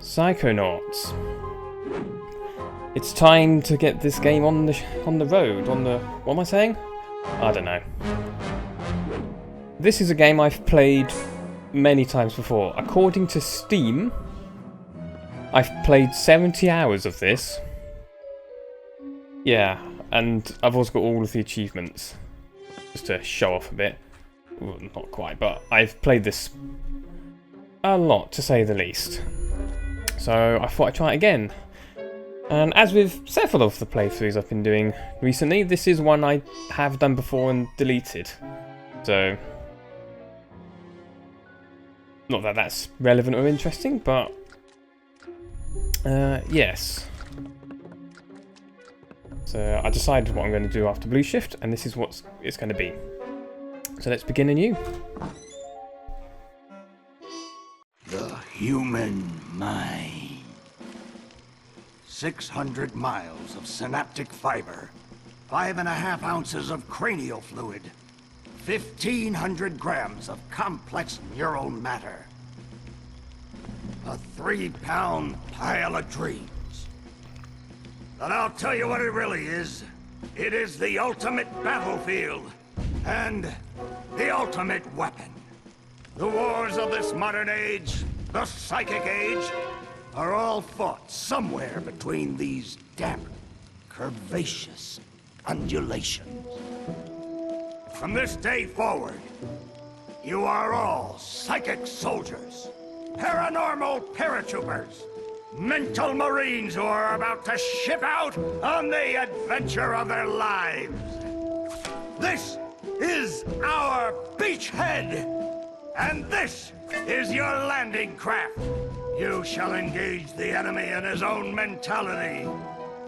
Psychonauts. It's time to get this game on the road. What am I saying? I don't know. This is a game I've played many times before. According to Steam, I've played 70 hours of this. Yeah, and I've also got all of the achievements. Just to show off a bit. Well, not quite, but I've played this a lot, to say the least. So I thought I'd try it again. And as with several of the playthroughs I've been doing recently, this is one I have done before and deleted. So, not that that's relevant or interesting, but yes. So I decided what I'm going to do after Blue Shift, and this is what it's going to be. So let's begin anew. The human mind. 600 miles of synaptic fiber, 5.5 ounces of cranial fluid, 1,500 grams of complex neural matter, a 3-pound pile of dreams. But I'll tell you what it really is. It is the ultimate battlefield and the ultimate weapon. The wars of this modern age, the psychic age, are all fought somewhere between these damp, curvaceous undulations. From this day forward, you are all psychic soldiers, paranormal paratroopers, mental marines who are about to ship out on the adventure of their lives. This is our beachhead, and this is your landing craft. You shall engage the enemy in his own mentality.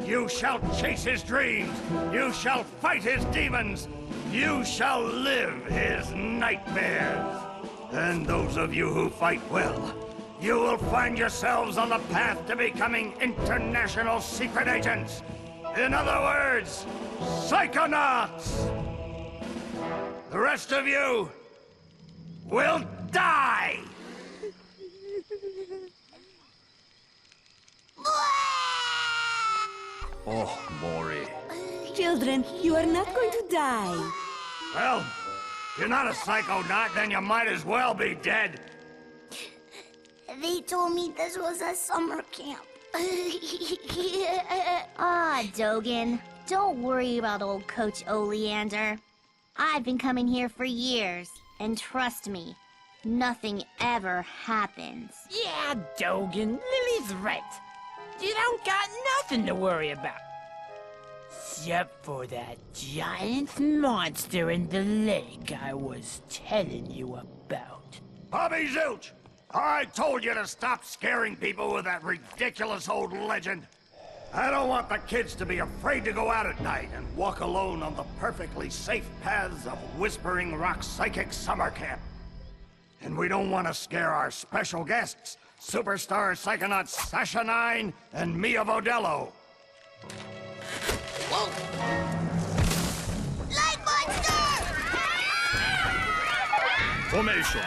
You shall chase his dreams. You shall fight his demons. You shall live his nightmares. And those of you who fight well, you will find yourselves on the path to becoming international secret agents. In other words, Psychonauts. The rest of you will die. Oh, Maury. Children, you are not going to die. Well, if you're not a Psychonaut, then you might as well be dead. They told me this was a summer camp. Ah, Dogen. Don't worry about old Coach Oleander. I've been coming here for years, and trust me, nothing ever happens. Yeah, Dogen, Lily's right. You don't got nothing to worry about. Except for that giant monster in the lake I was telling you about. Bobby Zilch! I told you to stop scaring people with that ridiculous old legend. I don't want the kids to be afraid to go out at night and walk alone on the perfectly safe paths of Whispering Rock Psychic Summer Camp. And we don't want to scare our special guests, superstar Psychonauts Sasha 9 and Mia Vodello. Whoa! Light monster! Formation.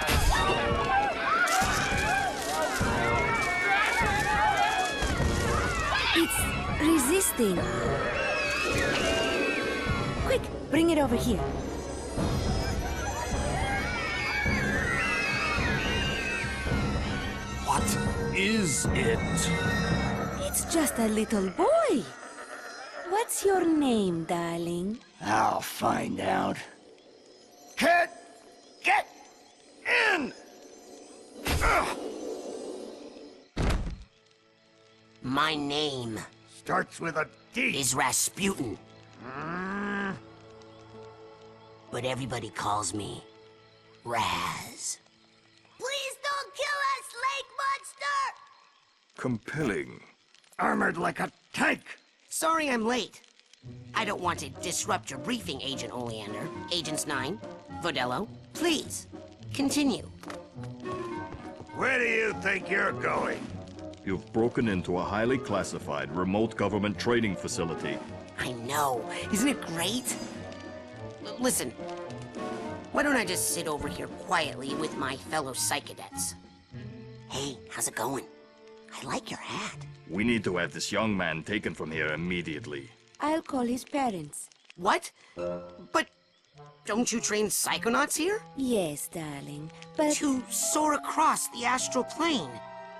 It's resisting. Quick, bring it over here. What is it? It's just a little boy. What's your name, darling? I'll find out. Kid, get in! Ugh. My name Starts with a D. is Razputin, but everybody calls me Raz. Please don't kill us, lake monster! Compelling. Armored like a tank. Sorry I'm late. I don't want to disrupt your briefing, Agent Oleander. Agents 9, Vodello, please, continue. Where do you think you're going? You've broken into a highly classified remote government training facility. I know, isn't it great? Listen, why don't I just sit over here quietly with my fellow Psychonauts? Hey, how's it going? I like your hat. We need to have this young man taken from here immediately. I'll call his parents. What? But don't you train psychonauts here? Yes, darling, but... To soar across the astral plane.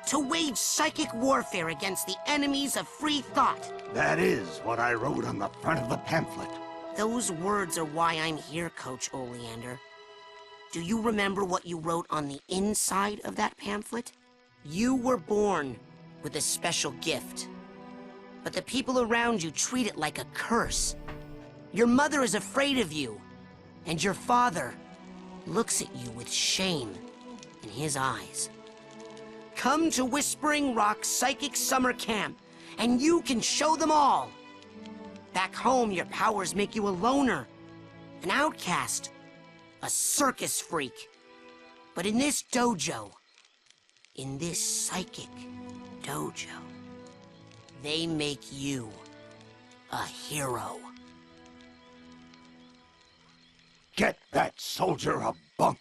To wage psychic warfare against the enemies of free thought. That is what I wrote on the front of the pamphlet. Those words are why I'm here, Coach Oleander. Do you remember what you wrote on the inside of that pamphlet? You were born with a special gift. But the people around you treat it like a curse. Your mother is afraid of you. And your father looks at you with shame in his eyes. Come to Whispering Rock Psychic Summer Camp, and you can show them all. Back home, your powers make you a loner, an outcast, a circus freak. But in this dojo, in this psychic dojo, they make you a hero. Get that soldier a bunk.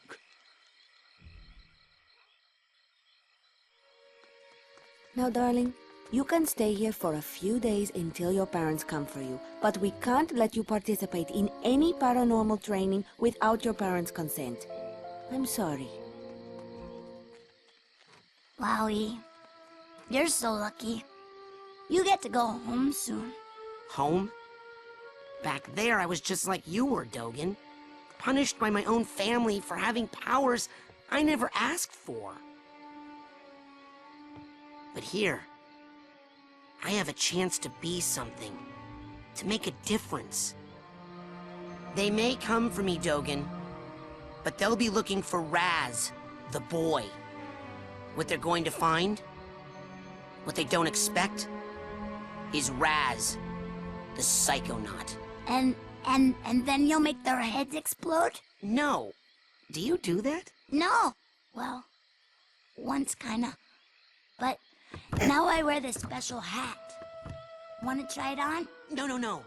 Now, darling, you can stay here for a few days until your parents come for you, but we can't let you participate in any paranormal training without your parents' consent. I'm sorry. Wowie, you're so lucky. You get to go home soon. Home? Back there, I was just like you were, Dogen. Punished by my own family for having powers I never asked for. But here, I have a chance to be something, to make a difference. They may come for me, Dogen, but they'll be looking for Raz, the boy. What they're going to find, what they don't expect, is Raz, the Psychonaut. And then you'll make their heads explode? No. Do you do that? No. Well, once kinda. But now I wear this special hat. Wanna try it on? No.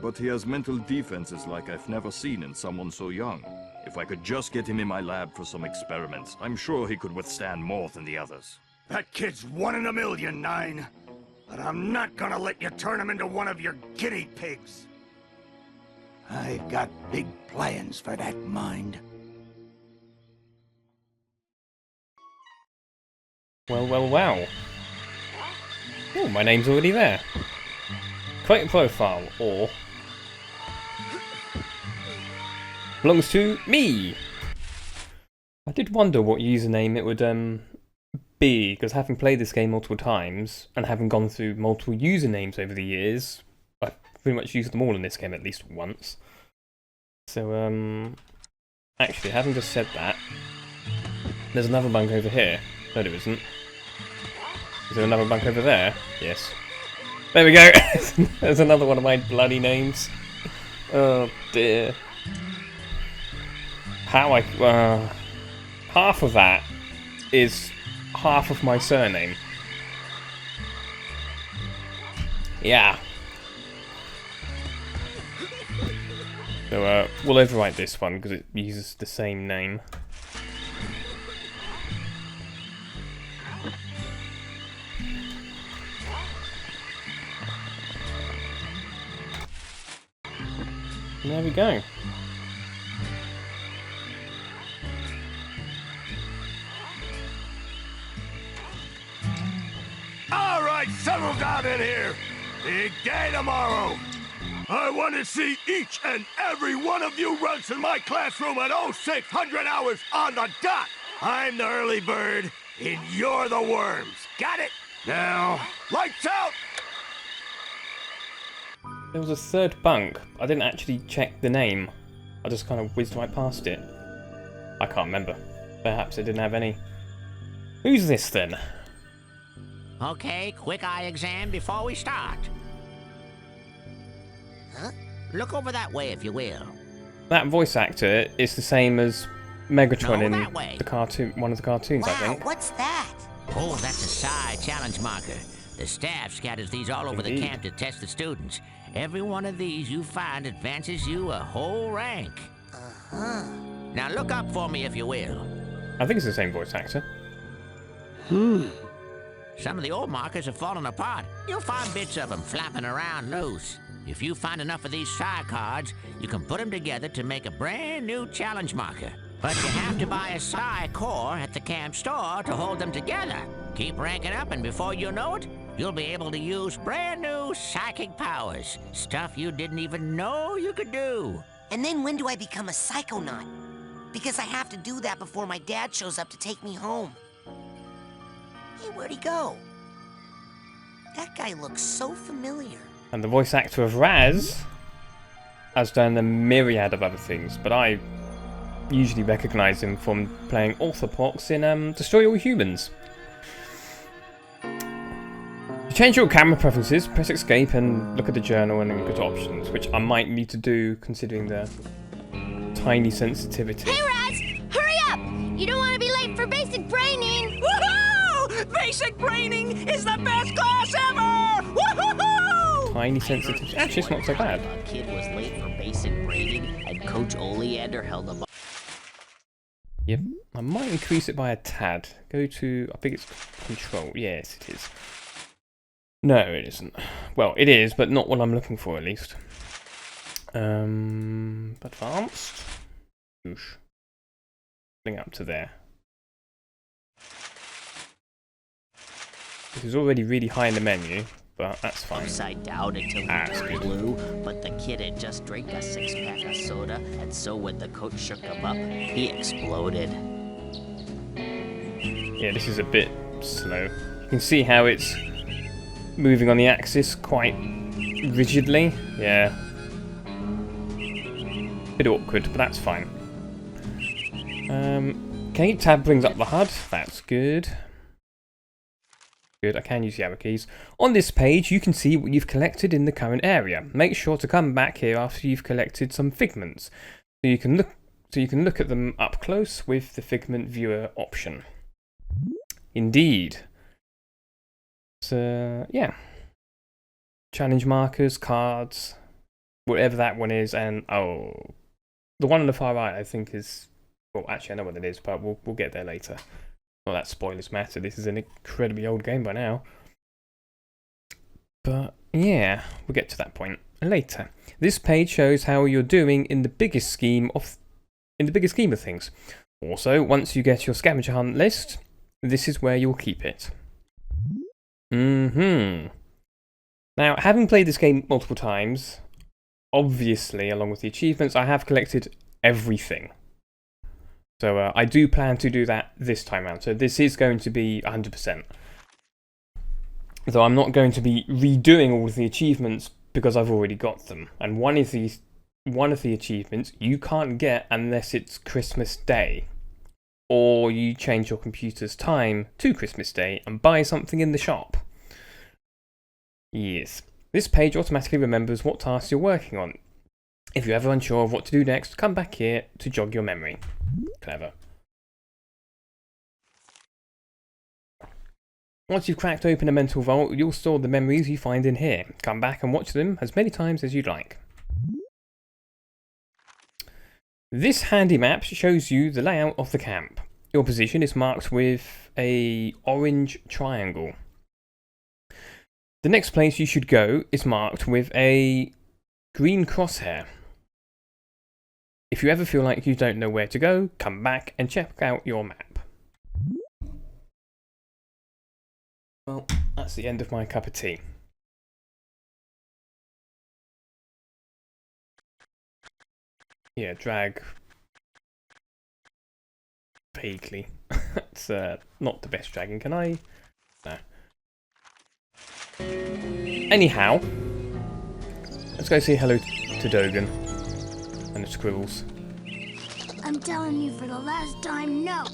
But he has mental defenses like I've never seen in someone so young. If I could just get him in my lab for some experiments, I'm sure he could withstand more than the others. That kid's 1 in a million, Nine. But I'm not gonna let you turn him into one of your guinea pigs. I've got big plans for that mind. Well. Oh, my name's already there. Create a profile, or... belongs to me! I did wonder what username it would, be, because having played this game multiple times, and having gone through multiple usernames over the years, I've pretty much used them all in this game at least once. So, actually, having just said that, there's another bunk over here. No, there isn't. Is there another bunk over there? Yes. There we go! There's another one of my bloody names. Oh dear. How I... half of that is half of my surname. Yeah. So, we'll overwrite this one because it uses the same name. And there we go. All right, settle down in here. Big day tomorrow. I want to see each and every one of you runts in my classroom at 0600 hours on the dot. I'm the early bird, and you're the worms. Got it? Now, lights out! There was a third bunk. I didn't actually check the name. I just kind of whizzed right past it. I can't remember. Perhaps it didn't have any. Who's this then? Okay, quick eye exam before we start. Huh? Look over that way if you will. That voice actor is the same as Megatron No, in that way. the cartoon, one of the cartoons, I Wow, think. what's that? Oh, that's a psi challenge marker. The staff scatters these all over Indeed. the camp to test the students. Every one of these you find advances you a whole rank. Uh-huh. Now look up for me if you will. I think it's the same voice actor. Some of the old markers have fallen apart. You'll find bits of them flapping around loose. If you find enough of these Psy cards, you can put them together to make a brand new challenge marker. But you have to buy a Psy core at the camp store to hold them together. Keep ranking up, and before you know it, you'll be able to use brand new psychic powers. Stuff you didn't even know you could do. And then when do I become a Psychonaut? Because I have to do that before my dad shows up to take me home. Hey, where'd he go? That guy looks so familiar. And the voice actor of Raz has done a myriad of other things, but I usually recognise him from playing Orthopox in Destroy All Humans. To change your camera preferences, press escape and look at the journal and then go to options, which I might need to do considering the tiny sensitivity. Hey, Raz! Hurry up! You don't want to be late for basic braining! Woohoo! Basic braining is the best class ever! Woohoo! Tiny sensitivity. Actually, it's not so bad. A kid was late for basic braining, and Coach Oleander held him up. Yep, I might increase it by a tad. Go to, I think it's control. Yes, it is. No, it isn't. Well, it is, but not what I'm looking for, at least. Advanced. Oosh. Bring up to there. This is already really high in the menu, but that's fine. Upside down until he turned blue, but the kid had just drank a 6-pack of soda, and so when the coach shook him up, he exploded. Yeah, this is a bit slow. You can see how it's moving on the axis quite rigidly. Yeah. Bit awkward, but that's fine. Okay, tab brings up the HUD. That's good. Good, I can use the arrow keys. On this page, you can see what you've collected in the current area. Make sure to come back here after you've collected some figments, so you can look at them up close with the figment viewer option. Indeed. So yeah, challenge markers, cards, whatever that one is, and oh, the one on the far right I think is, well, actually I know what it is, but we'll get there later. Well, that spoilers matter. This is an incredibly old game by now. But yeah, we'll get to that point later. This page shows how you're doing in the biggest scheme of things. Also, once you get your scavenger hunt list, this is where you'll keep it. Now, having played this game multiple times, obviously, along with the achievements, I have collected everything. So I do plan to do that this time around. So this is going to be 100%. Though I'm not going to be redoing all of the achievements because I've already got them. And one of the achievements you can't get unless it's Christmas Day, or you change your computer's time to Christmas Day and buy something in the shop. Yes. This page automatically remembers what tasks you're working on. If you're ever unsure of what to do next, come back here to jog your memory. Clever. Once you've cracked open a mental vault, you'll store the memories you find in here. Come back and watch them as many times as you'd like. This handy map shows you the layout of the camp. Your position is marked with an orange triangle. The next place you should go is marked with a green crosshair. If you ever feel like you don't know where to go, come back and check out your map. Well, that's the end of my cup of tea. Yeah, drag vaguely. It's not the best dragging, can I? No. Anyhow, let's go say hello to Dogan and the squirrels. I'm telling you for the last time, no.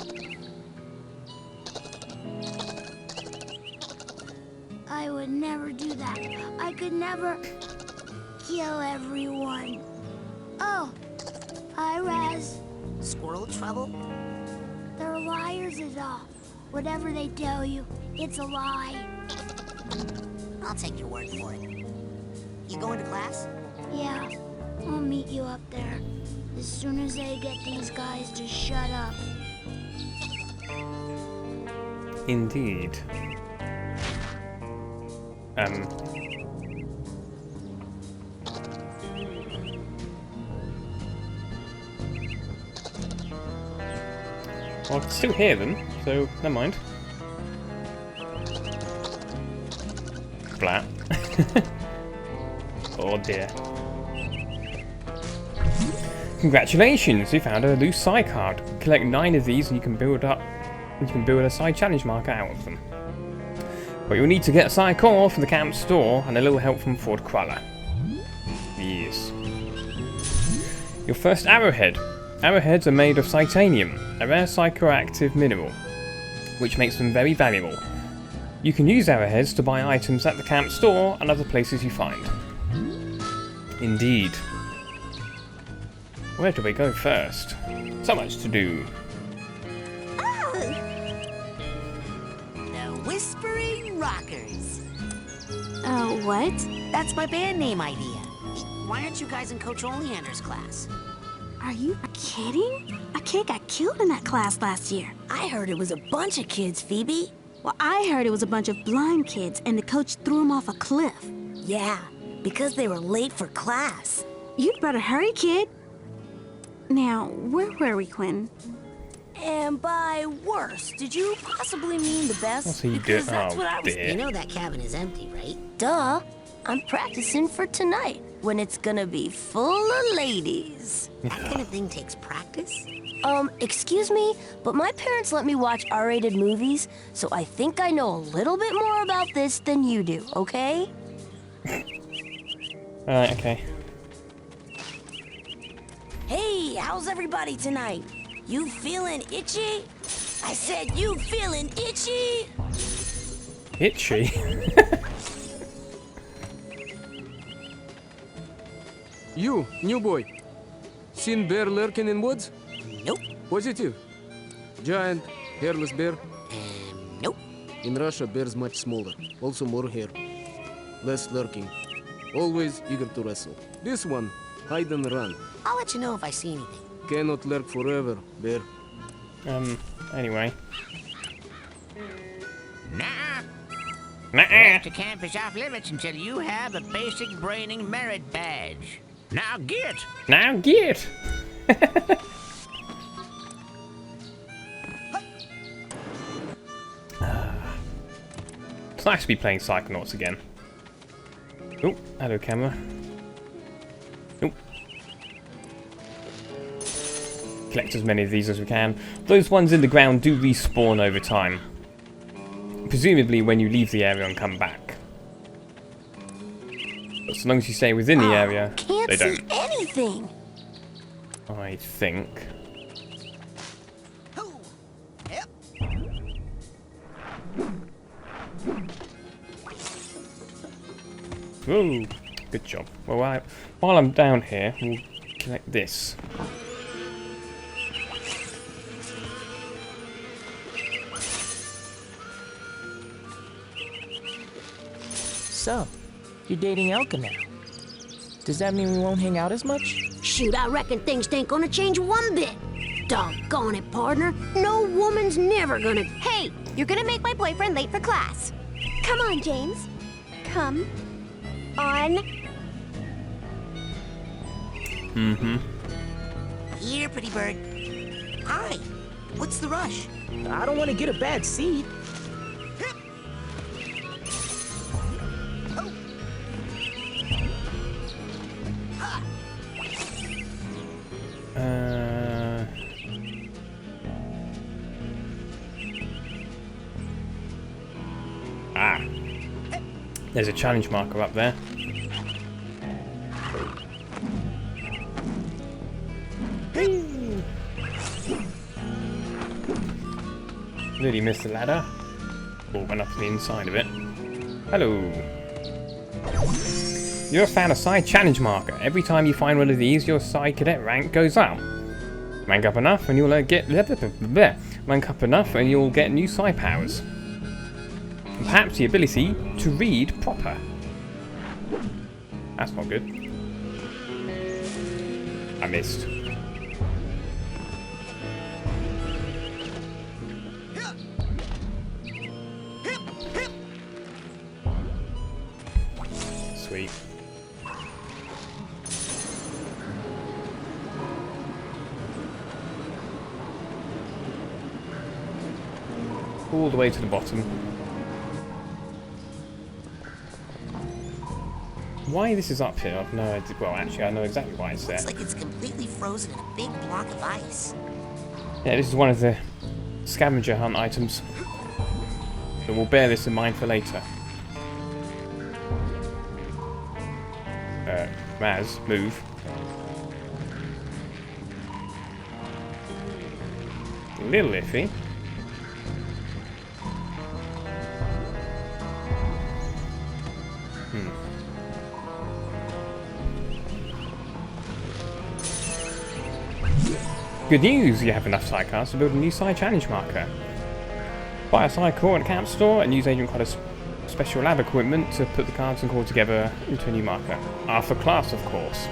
I would never do that. I could never kill everyone. Oh, hi, Raz. Squirrel trouble? They're liars is all. Whatever they tell you, it's a lie. I'll take your word for it. You going to class? Yeah, I'll meet you up there. As soon as I get these guys to shut up. Indeed. Well, I can still hear them, so never mind. Flat. Oh dear. Congratulations, you found a loose Psy card. Collect 9 of these and you can build a Psy challenge marker out of them. But you'll need to get a Psy core from the camp store and a little help from Ford Cruller. Yes. Your first arrowhead. Arrowheads are made of titanium, a rare psychoactive mineral, which makes them very valuable. You can use arrowheads to buy items at the camp store and other places you find. Indeed. Where do we go first? So much to do. The Whispering Rockers. Oh, what? That's my band name idea. Why aren't you guys in Coach Oleander's class? Are you kidding? A kid got killed in that class last year. I heard it was a bunch of kids, Phoebe. Well, I heard it was a bunch of blind kids and the coach threw them off a cliff. Yeah, because they were late for class. You'd better hurry, kid. Now, where were we, Quinn? And by worse, did you possibly mean the best? What's he Because doing? that's Oh, what I was. dear. You know that cabin is empty, right? Duh. I'm practicing for tonight, when it's gonna be full of ladies. That kind of thing takes practice. Excuse me, but my parents let me watch R-rated movies, so I think I know a little bit more about this than you do, okay? Alright, okay. Hey, how's everybody tonight? You feeling itchy? I said you feeling itchy? Itchy? You, new boy. Seen bear lurking in woods? Nope. Positive. Giant, hairless bear. Nope. In Russia, bears much smaller. Also more hair. Less lurking. Always eager to wrestle. This one, hide and run. I'll let you know if I see anything. Cannot lurk forever, bear. Anyway. Nah. Nah. To camp is off limits until you have a basic braining merit badge. Now get! Now get! It's nice to be playing Psychonauts again. Oh, hello camera. Oh. Collect as many of these as we can. Those ones in the ground do respawn over time. Presumably when you leave the area and come back. But as long as you stay within the area, Can't they see don't. anything. I think. Whoa, good job. Well, while I'm down here, we'll collect this. So, you're dating Elka now. Does that mean we won't hang out as much? Shoot, I reckon things ain't gonna change one bit. Doggone it, partner. No woman's never gonna... Hey, you're gonna make my boyfriend late for class. Come on, James. Come on. Mm-hmm. Here, pretty bird. Hi. What's the rush? I don't want to get a bad seat. There's a challenge marker up there. Nearly missed the ladder. Or went up to the inside of it. Hello. You're a fan of Psy challenge marker. Every time you find one of these, your Psy cadet rank goes up. Rank up enough and you'll rank up enough and you'll get new Psy powers. And perhaps the ability to read proper. That's not good. I missed. Sweet. All the way to the bottom. Why this is up here, I've no idea. Well, actually, I know exactly why it's there. Looks like it's completely frozen in a big block of ice. Yeah, this is one of the scavenger hunt items. So we'll bear this in mind for later. Raz, move. A little iffy. Good news, you have enough side cards to build a new side challenge marker. Buy a side core at a camp store and use Agent Codder's special lab equipment to put the cards and core together into a new marker. After class, of course.